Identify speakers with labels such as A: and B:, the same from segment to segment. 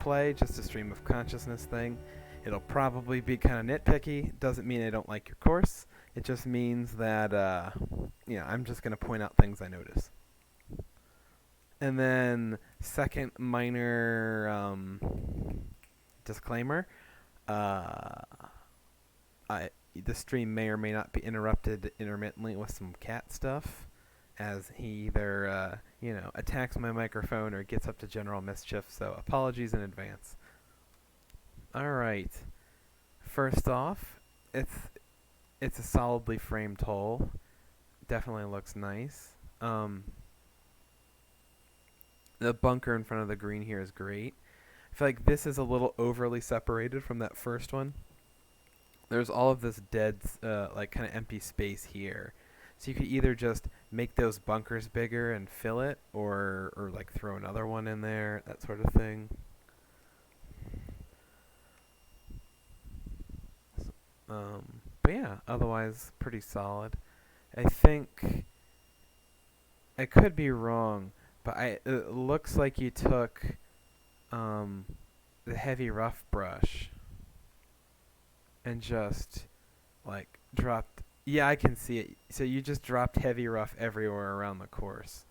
A: play, just a stream of consciousness thing. It'll probably be kind of nitpicky. Doesn't mean I don't like your course. It just means that I'm just going to point out things I notice. And then second minor disclaimer, uh, the stream may or may not be interrupted intermittently with some cat stuff, as he either attacks my microphone or gets up to general mischief. So apologies in advance. All right. First off, it's a solidly framed hole. Definitely looks nice. The bunker in front of the green here is great. I feel like this is a little overly separated from that first one. There's all of this dead, like kind of empty space here. So you could either just make those bunkers bigger and fill it, or like throw another one in there, that sort of thing. But yeah, otherwise pretty solid. I think I could be wrong, but it looks like you took the heavy rough brush and just like dropped. Yeah, I can see it. So you just dropped heavy rough everywhere around the course,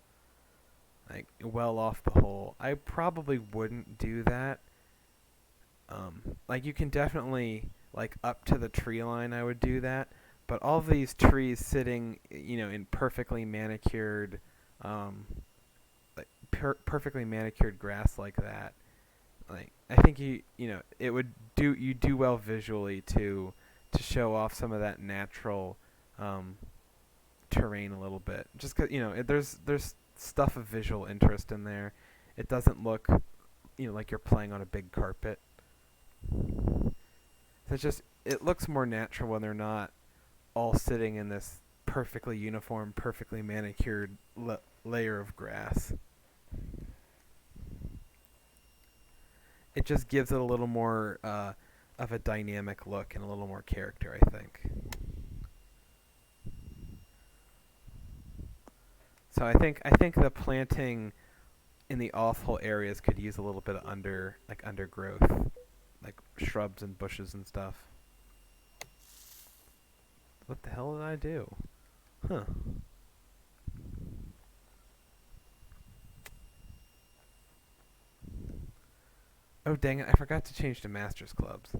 A: like well off the hole. I probably wouldn't do that. Like you can definitely like up to the tree line. I would do that, but all these trees sitting, in perfectly manicured, perfectly manicured grass like that. Like I think it would do well visually to show off some of that natural terrain a little bit. Just 'cause there's stuff of visual interest in there. It doesn't look like you're playing on a big carpet. So it looks more natural when they're not all sitting in this perfectly uniform, perfectly manicured layer of grass. It just gives it a little more of a dynamic look and a little more character, I think. So I think the planting in the off-hole areas could use a little bit of undergrowth, like shrubs and bushes and stuff. What the hell did I do? Huh. Oh, dang it, I forgot to change to Masters Clubs.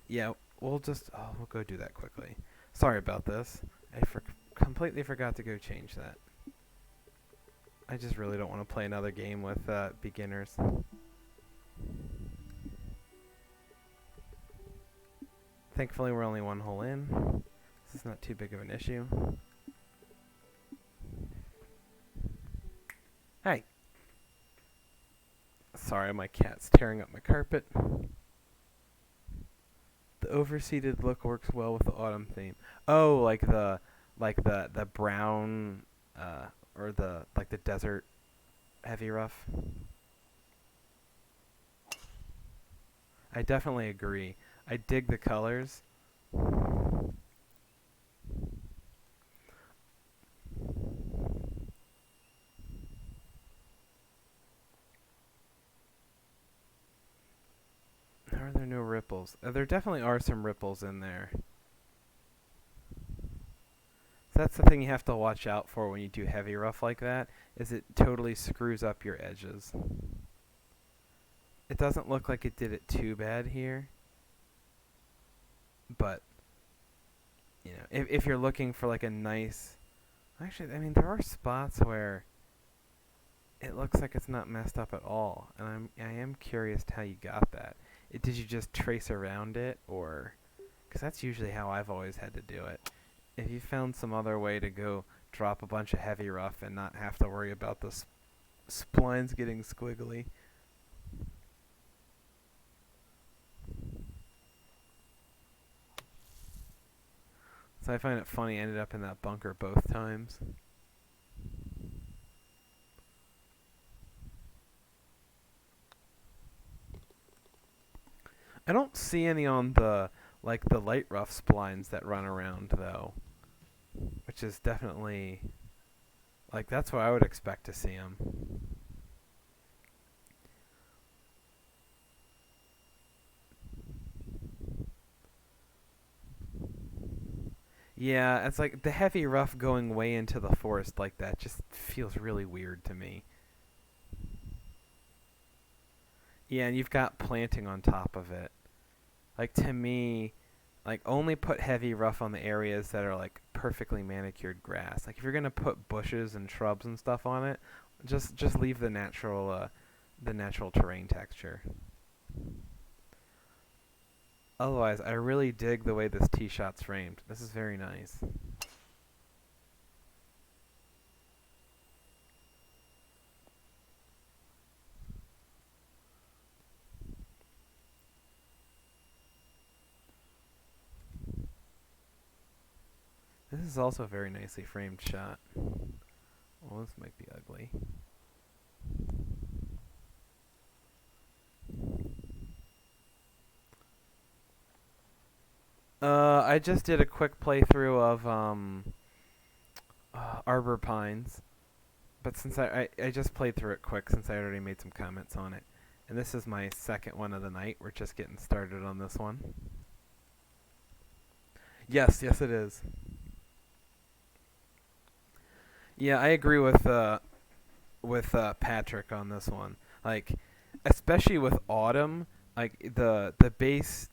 A: Yeah, we'll go do that quickly. Sorry about this. I completely forgot to go change that. I just really don't want to play another game with beginners. Thankfully, we're only one hole in. This is not too big of an issue. Hey! Sorry, my cat's tearing up my carpet. The overseated look works well with the autumn theme. Oh, like the brown, or the desert heavy rough. I definitely agree. I dig the colors. How are there no ripples? There definitely are some ripples in there. So that's the thing you have to watch out for when you do heavy rough like that, is it totally screws up your edges. It doesn't look like it did it too bad here. But, if you're looking for like a nice... Actually, I mean, there are spots where it looks like it's not messed up at all. And I am curious how you got that. Did you just trace around it, or... Because that's usually how I've always had to do it. If you found some other way to go drop a bunch of heavy rough and not have to worry about the splines getting squiggly. So I find it funny I ended up in that bunker both times. I don't see any on the light rough splines that run around though, which is definitely that's where I would expect to see them. Yeah, it's like the heavy rough going way into the forest like that just feels really weird to me. Yeah, and you've got planting on top of it. Like to me, like only put heavy rough on the areas that are like perfectly manicured grass. Like if you're gonna put bushes and shrubs and stuff on it, just leave the natural terrain texture. Otherwise, I really dig the way this tee shot's framed. This is very nice. This is also a very nicely framed shot. Well, this might be ugly. I just did a quick playthrough of Arbor Pines, but since I just played through it quick since I already made some comments on it, and this is my second one of the night. We're just getting started on this one. Yes, yes, it is. Yeah, I agree with Patrick on this one. Like, especially with autumn, like the base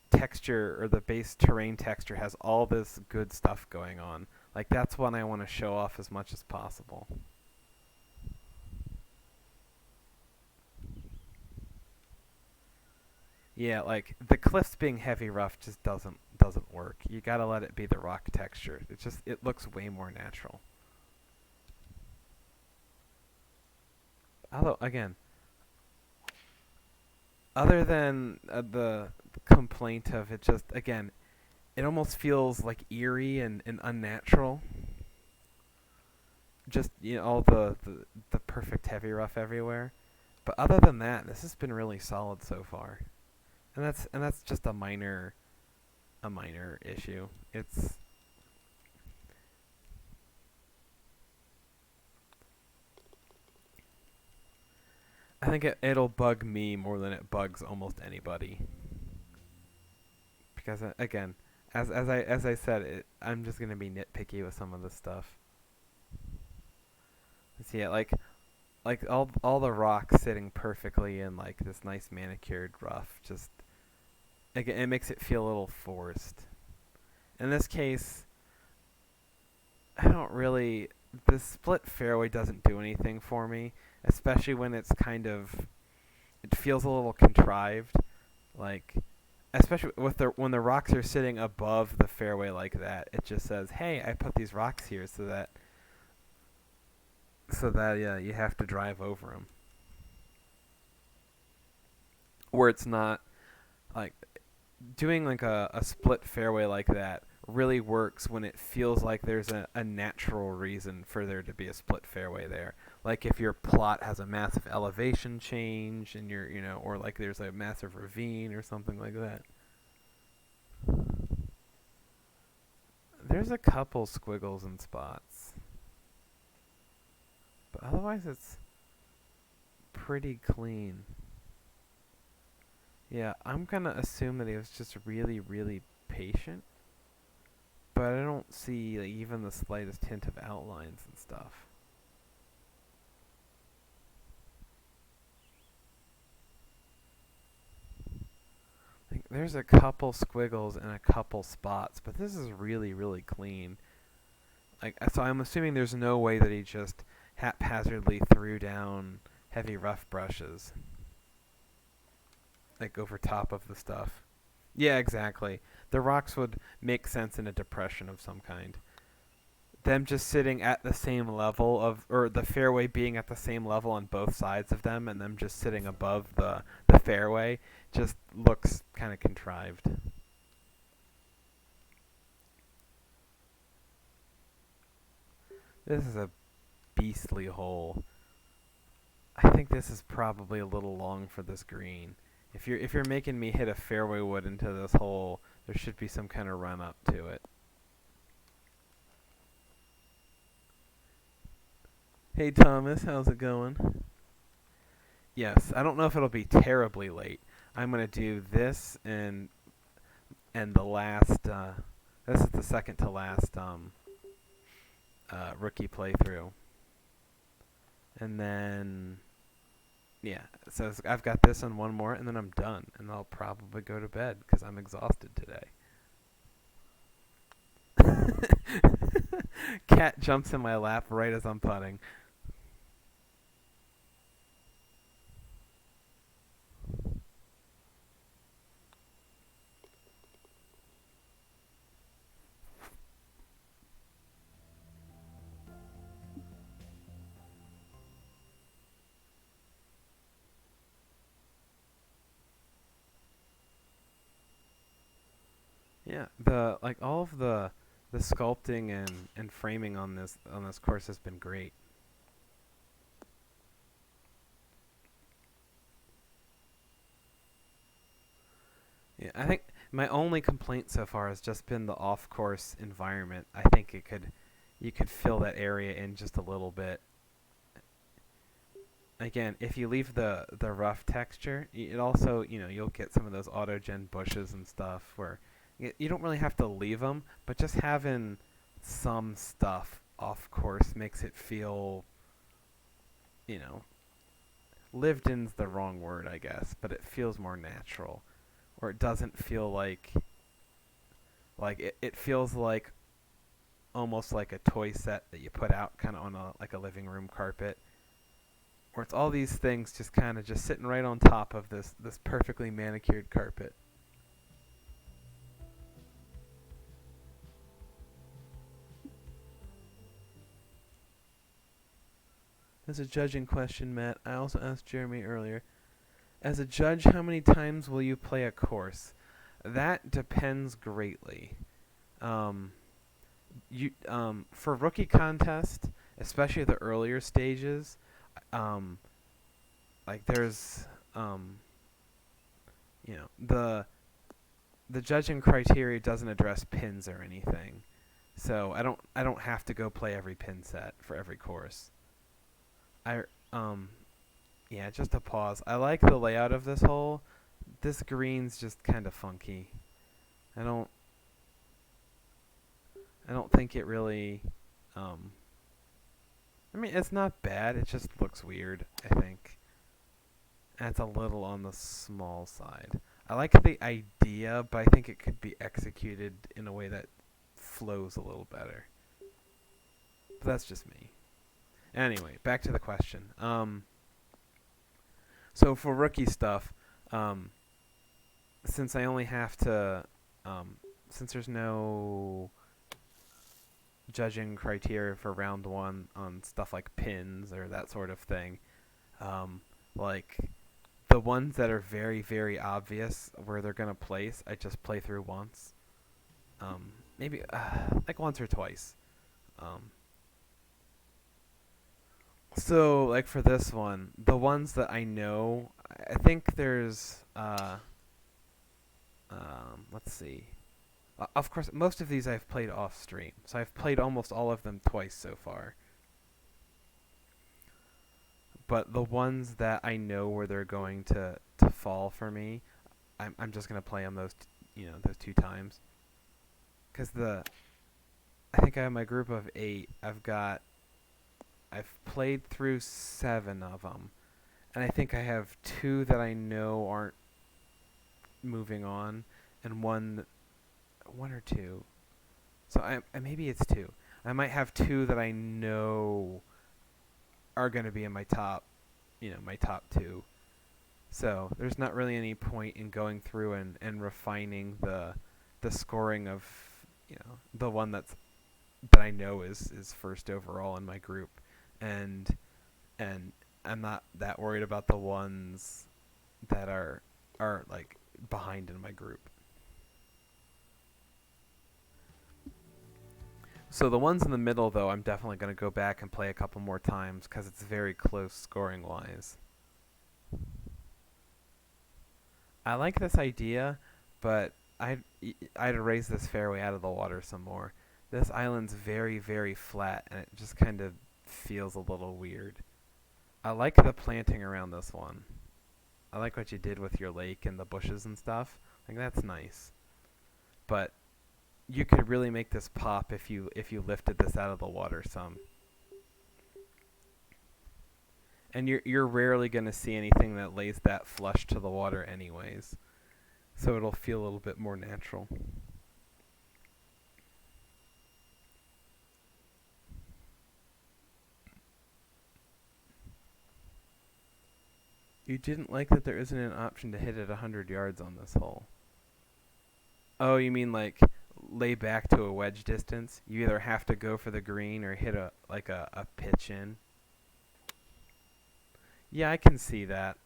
A: texture or the base terrain texture has all this good stuff going on. Like that's one I want to show off as much as possible. Yeah, like the cliffs being heavy rough just doesn't work. You got to let it be the rock texture. It looks way more natural. Although again, other than the complaint of it just again, it almost feels like eerie and unnatural. Just all the perfect heavy rough everywhere. But other than that, this has been really solid so far. And that's just a minor issue. It's I think it'll bug me more than it bugs almost anybody because again, as I said, I'm just gonna be nitpicky with some of this stuff. See it like all the rocks sitting perfectly in like this nice manicured rough. Just again, it makes it feel a little forced. In this case, I don't really. The split fairway doesn't do anything for me, especially when it's kind of. It feels a little contrived, like especially with the when the rocks are sitting above the fairway like that. It just says, "Hey, I put these rocks here so that yeah, you have to drive over them." Where it's not like doing like a split fairway like that really works when it feels like there's a natural reason for there to be a split fairway there. Like if your plot has a massive elevation change and or like there's a massive ravine or something like that. There's a couple squiggles and spots, but otherwise it's pretty clean. Yeah, I'm gonna assume that he was just really, really patient, but I don't see like, even the slightest hint of outlines and stuff. Like, there's a couple squiggles and a couple spots, but this is really, really clean. Like, so I'm assuming there's no way that he just haphazardly threw down heavy rough brushes, like over top of the stuff. Yeah, exactly. The rocks would make sense in a depression of some kind. Them just sitting at the same level or the fairway being at the same level on both sides of them, and them just sitting above the fairway, just looks kind of contrived. This is a beastly hole. I think this is probably a little long for this green. If you're making me hit a fairway wood into this hole, there should be some kind of run up to it. Hey Thomas, how's it going? Yes, I don't know if it'll be terribly late. I'm gonna do this and the last This is the second to last rookie playthrough, and then yeah. So I've got this and one more, and then I'm done, and I'll probably go to bed because I'm exhausted today. Cat jumps in my lap right as I'm putting. Yeah, the like all of the sculpting and framing on this course has been great. Yeah, I think my only complaint so far has just been the off-course environment. I think you could fill that area in just a little bit. Again, if you leave the rough texture, it also, you'll get some of those auto-gen bushes and stuff where you don't really have to leave them, but just having some stuff off course makes it feel, you know, lived in's the wrong word, I guess, but it feels more natural, or it doesn't feel like it feels like almost like a toy set that you put out kind of on a living room carpet, where it's all these things just kind of just sitting right on top of this perfectly manicured carpet. As a judging question, Matt, I also asked Jeremy earlier. As a judge, how many times will you play a course? That depends greatly. Um, for rookie contest, especially the earlier stages, um, like there's the judging criteria doesn't address pins or anything, so I don't have to go play every pin set for every course. I um Yeah, just a pause. I like the layout of this hole. This green's just kind of funky. I don't I don't think it really um I mean, it's not bad. It just looks weird, I think. And it's a little on the small side. I like the idea, but I think it could be executed in a way that flows a little better. But that's just me. Anyway, back to the question. So for rookie stuff, um, since I only have to, um, since there's no judging criteria for round one on stuff like pins or that sort of thing, um, like the ones that are very, very obvious where they're gonna place, I just play through once, maybe like once or twice. Um, so like for this one, the ones that I know, I think there's let's see. Of course, most of these I've played off stream, so I've played almost all of them twice so far. But the ones that I know where they're going to fall for me, I'm just gonna play them those two times. Cause I think I have my group of 8. I've played through 7 of them, and I think I have 2 that I know aren't moving on, and one or two. So maybe it's 2. I might have 2 that I know are going to be in my top, my top 2. So there's not really any point in going through and refining the scoring of, the one that I know is first overall in my group, and and I'm not that worried about the ones that are like behind in my group. So the ones in the middle, though, I'm definitely going to go back and play a couple more times because it's very close scoring wise. I like this idea, but I'd raise this fairway out of the water some more. This island's very, very flat, and it just kind of feels a little weird. I like the planting around this one. I like what you did with your lake and the bushes and stuff. Like, that's nice. But you could really make this pop if you lifted this out of the water some. And you're rarely going to see anything that lays that flush to the water anyways. So it'll feel a little bit more natural. You didn't like that there isn't an option to hit it 100 yards on this hole. Oh, you mean like lay back to a wedge distance? You either have to go for the green or hit a pitch in. Yeah, I can see that.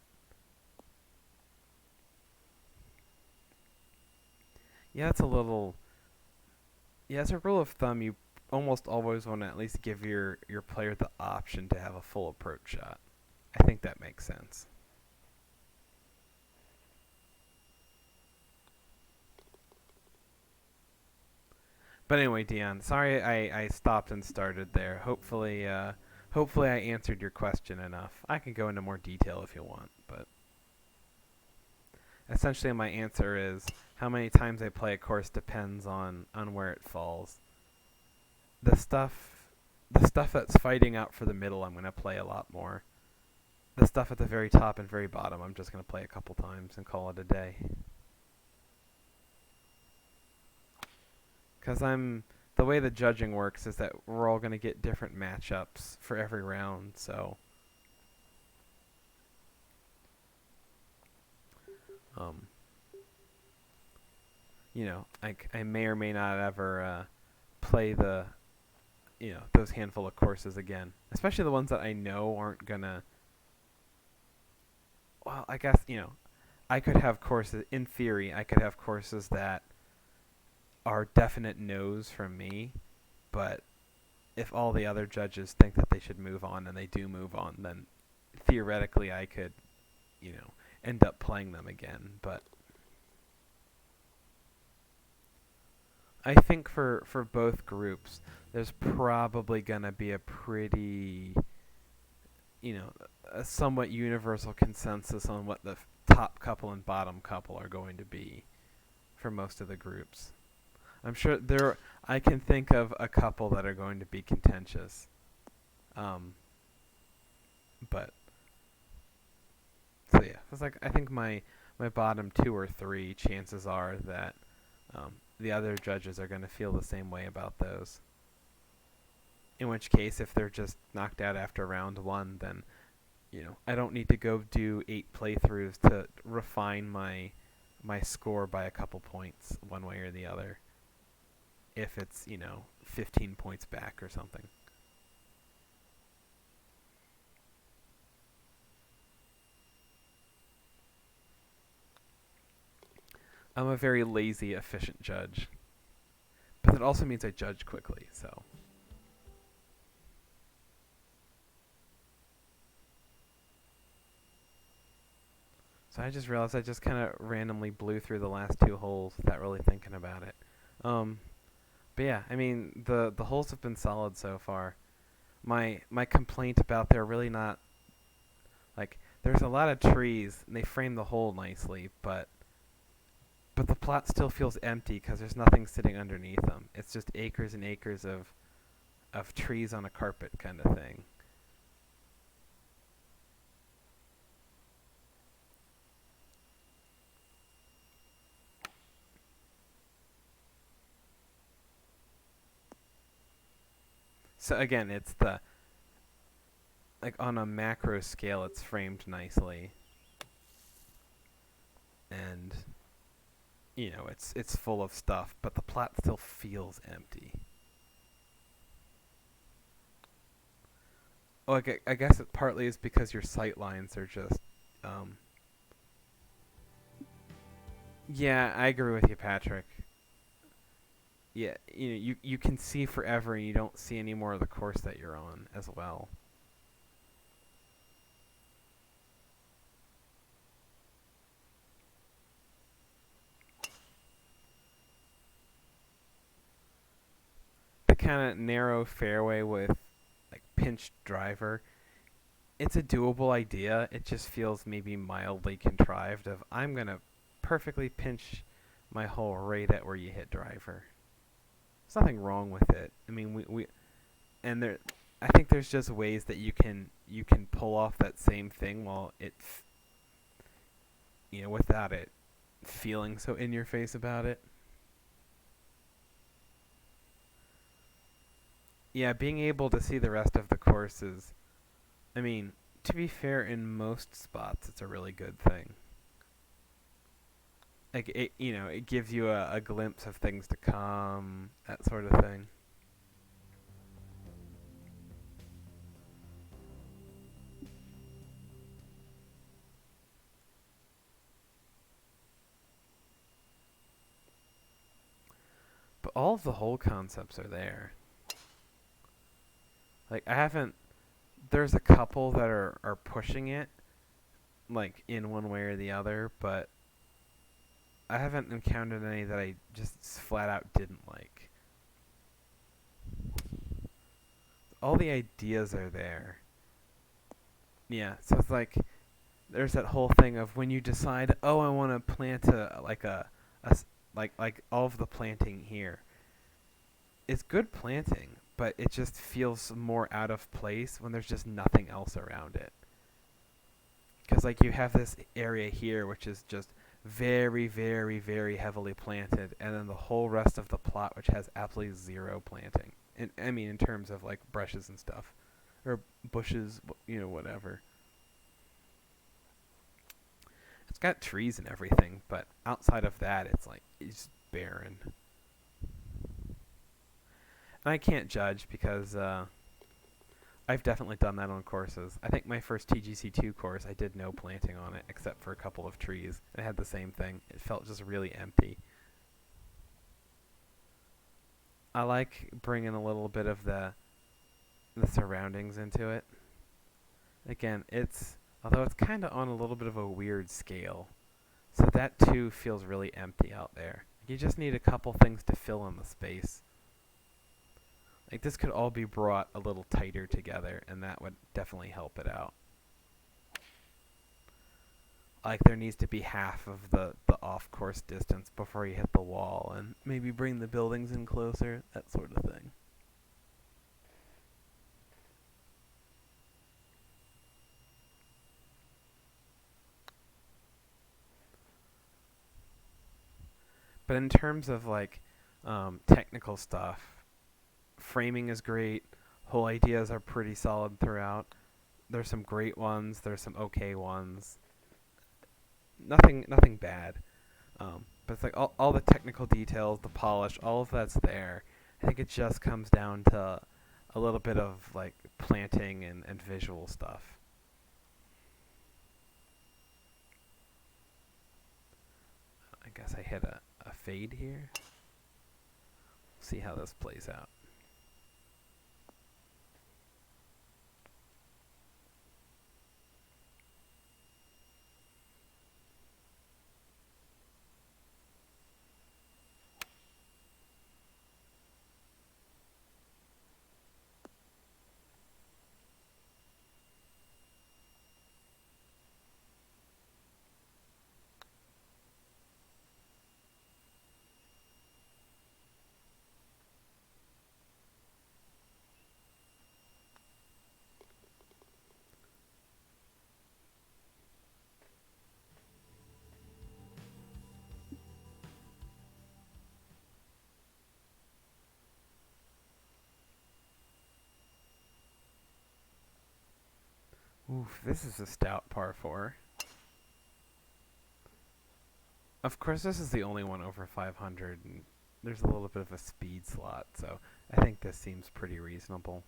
A: Yeah, it's a little. Yeah, as a rule of thumb, you almost always want to at least give your player the option to have a full approach shot. I think that makes sense. But anyway, Dion, sorry I stopped and started there. Hopefully I answered your question enough. I can go into more detail if you want, but essentially my answer is how many times I play a course depends on where it falls. The stuff the stuff that's fighting out for the middle I'm going to play a lot more. The stuff at the very top and very bottom I'm just going to play a couple times and call it a day. Because the way the judging works is that we're all going to get different matchups for every round, so um, I may or may not ever play those handful of courses again, especially the ones that I know aren't gonna. Well, I guess I could have courses. In theory, I could have courses that are definite no's from me, but if all the other judges think that they should move on and they do move on, then theoretically I could, end up playing them again. But I think for both groups, there's probably going to be a pretty, a somewhat universal consensus on what the top couple and bottom couple are going to be for most of the groups. I'm sure I can think of a couple that are going to be contentious. But so yeah, it's like I think my bottom two or three, chances are that the other judges are going to feel the same way about those. In which case, if they're just knocked out after round one, then I don't need to go do 8 playthroughs to refine my score by a couple points one way or the other. If it's 15 points back or something. I'm a very lazy, efficient judge. But that also means I judge quickly, so. So I just realized I just kind of randomly blew through the last 2 holes without really thinking about it. But yeah, I mean, the holes have been solid so far. My complaint about they're really not, like, there's a lot of trees, and they frame the hole nicely, but the plot still feels empty because there's nothing sitting underneath them. It's just acres and acres of trees on a carpet kind of thing. So again, it's like on a macro scale, it's framed nicely, and it's full of stuff, but the plot still feels empty. Well, I guess it partly is because your sight lines are just. Yeah, I agree with you, Patrick. Yeah, you can see forever, and you don't see any more of the course that you're on as well. The kind of narrow fairway with like pinched driver, it's a doable idea. It just feels maybe mildly contrived. I'm gonna perfectly pinch my hole right at where you hit driver. there's nothing wrong with it. I mean, we and there, I think there's just ways that you can pull off that same thing while without it feeling so in your face about it. Yeah, being able to see the rest of the course is, I mean, to be fair, in most spots, it's a really good thing. Like it gives you a glimpse of things to come, that sort of thing. But all of the whole concepts are there. Like I haven't. There's a couple that are pushing it, like in one way or the other, but I haven't encountered any that I just flat out didn't like. All the ideas are there. Yeah, so it's like there's that whole thing of when you decide, oh, I want to plant like all of the planting here. It's good planting, but it just feels more out of place when there's just nothing else around it. Because like you have this area here which is just very, very, very heavily planted, and then the whole rest of the plot which has absolutely zero planting. And I mean, in terms of like brushes and stuff, or bushes, whatever. It's got trees and everything, but outside of that, it's barren. And I can't judge because I've definitely done that on courses. I think my first TGC2 course, I did no planting on it except for a couple of trees. And it had the same thing. It felt just really empty. I like bringing a little bit of the surroundings into it. Again, although it's kind of on a little bit of a weird scale. So that too feels really empty out there. You just need a couple things to fill in the space. Like this could all be brought a little tighter together, and that would definitely help it out. Like there needs to be half of the off-course distance before you hit the wall, and maybe bring the buildings in closer, that sort of thing. But in terms of like technical stuff, framing is great. Whole ideas are pretty solid throughout. There's some great ones. There's some okay ones. Nothing bad. But it's like all the technical details, the polish, all of that's there. I think it just comes down to a little bit of like planting and visual stuff. I guess I hit a fade here. See how this plays out. Oof, this is a stout par 4. Of course, this is the only one over 500, and there's a little bit of a speed slot, so I think this seems pretty reasonable.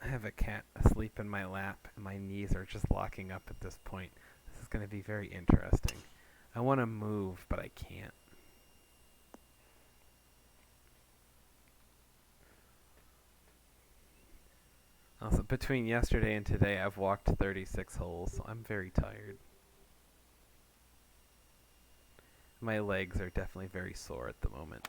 A: I have a cat asleep in my lap, and my knees are just locking up at this point. This is going to be very interesting. I want to move, but I can't. Also, between yesterday and today, I've walked 36 holes, so I'm very tired. My legs are definitely very sore at the moment.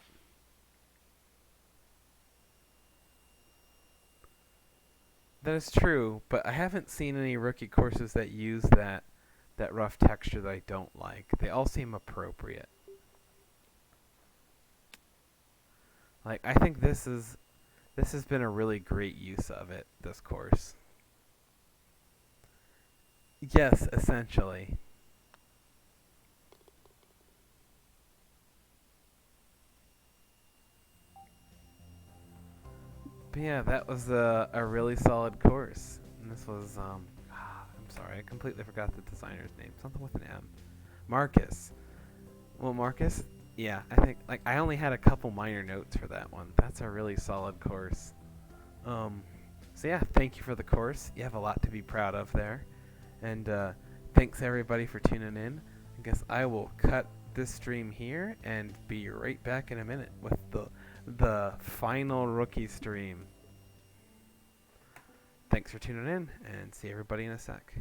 A: That is true, but I haven't seen any rookie courses that use that rough texture that I don't like. They all seem appropriate. Like I think this has been a really great use of it, this course. Yes, essentially. But yeah, that was a really solid course. And this was I'm sorry, I completely forgot the designer's name. Something with an M. Marcus. Well, Marcus, yeah, I think like I only had a couple minor notes for that one. That's a really solid course. Um, so yeah, thank you for the course. You have a lot to be proud of there, and thanks everybody for tuning in. I guess I will cut this stream here and be right back in a minute with the final rookie stream. Thanks for tuning in, and see everybody in a sec.